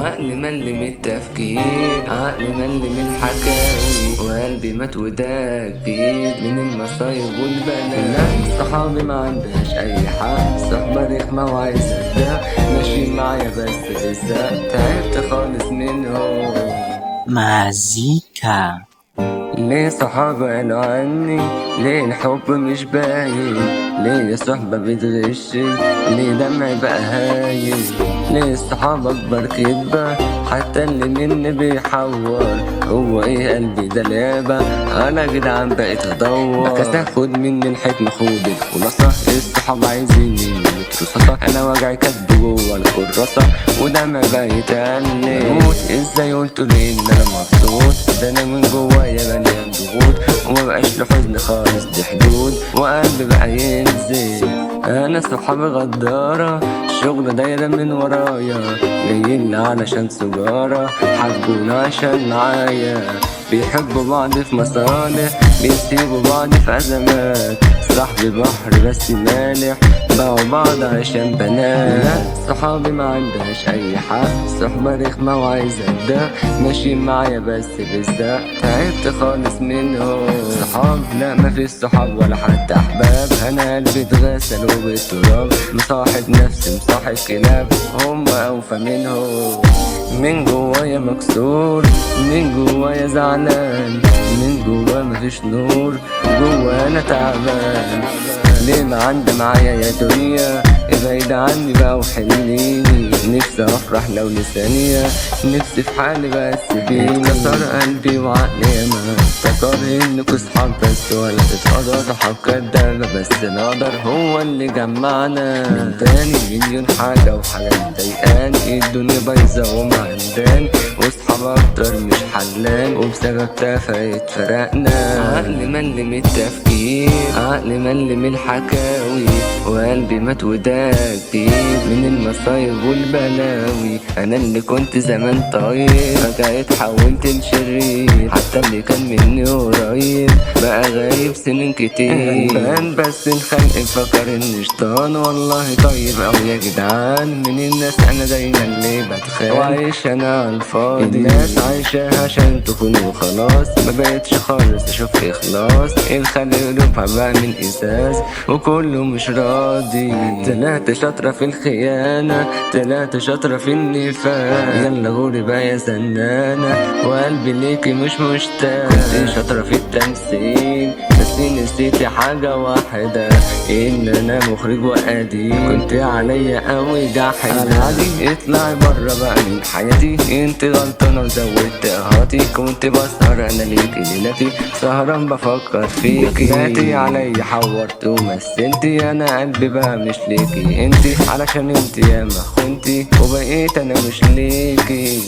عقل مل من التفكير، عقل مل من الحكاوي، وقلبي مات وده كتير من المصايب والبلاوي. صحابي ما عندهاش اي حق، صحبة رخمة وعايزة ده، ماشيين معايا بس لسه تعبت خالص منهم. مزيكا. ليه صحابة قالوا عني؟ ليه الحب مش باين؟ ليه الصحبة بتغشي؟ ليه دمعي بقى هايل؟ ليه الصحابة أكبر كدبة؟ حتى اللي مني بيحور. هو ايه قلبي ده لعبة؟ أنا جدعان بقيت أدور. بكاس تاخد مني الحكمة خد الخلاصة، الصحاب عايزيني مترصصة، أنا وجعي كاتبه جوا الكراسة ودمعي بقى يتقلب. ازاي قلتولي إن أنا مبسوط؟ ده أنا من جوايا مليان ضغوط، ومبقاش له حزن خالص دي حدود، وقلبي بقى ينزل. انا صحابي غدارة، الشغل دايرة من ورايا، جايين علشان سجارة، حبونا عشان معايا، بيحبوا بعض في مصالح، بيسيبوا بعض في أزمات. صاحبي بحر بس مالح، باعوا بعض عشان بنات. لا صحابي ما عندهاش أي حق، صحبة رخمة وعايزة ده، ماشيين معايا بس بالذات تعبت خالص منهم. صحاب لا مفيش صحاب ولا حتى أحباب، أنا قلبي اتغسل وبالتراب، مصاحب نفسي مصاحب كلاب، هم أوفى منهم. من جوايا مكسور، من جوايا زعلان، من جوايا مفيش نور، جوايا انا تعبان. ليه ما عندي معايا يا دنيا؟ ابعد عني بقى وحليني، نفسي افرح لو لثانية، نفسي في حالي بس بيني. كسر قلبي وعقلي ما افتكر انكوا صحاب بس ولا تتقدر، صحاب كدابة بس القدر هو اللي جمعنا. من تاني مليون حاجة وحاجات مضايقاني، الدنيا بايظة ومعنداني، وصحاب اكتر مش حلان، وبسبب تافه اتفرقنا. عقل مل من التفكير، عقل مل من الحكاوي، وقلبي مات وده كتير من المصايب والبلاوي. انا اللي كنت زمان طيب فجأة اتحولت لشرير، حتى اللي كان مني قريب بقى غايب سنين كتير. بان بس الخلق فكر اني شيطان، والله طيب اوي يا جدعان. من الناس انا دايما اللي بتخان، وعايش انا على الفاضي، الناس عايشة عشان تكون وخلاص، ما بقتش خالص اشوف اخلاص. الخلق قلوبها بقى من ازاز وكله مش راضي. طلعت شاطرة في الخيانة، طلعت شاطرة في النفاق، يلا غوري بقى يا زنانة، وقلبي ليكي مش مشتاق. كنت شاطرة في التمثيل بس نسيتي حاجة واحدة، ان انا مخرج وادي، كنت عليا قوي جحد. عادي اطلعي برا بقى من حياتي، انت غلطانة وزودت اهاتي، كنت بسهر انا ليكي ليلتي، سهران بفكر فيكي، جاتي عليا حورت ومثلتي، انا قلبي بقى مش ليكي انتي، علشان انتي ياما خنتي وبقيت انا مش ليكي.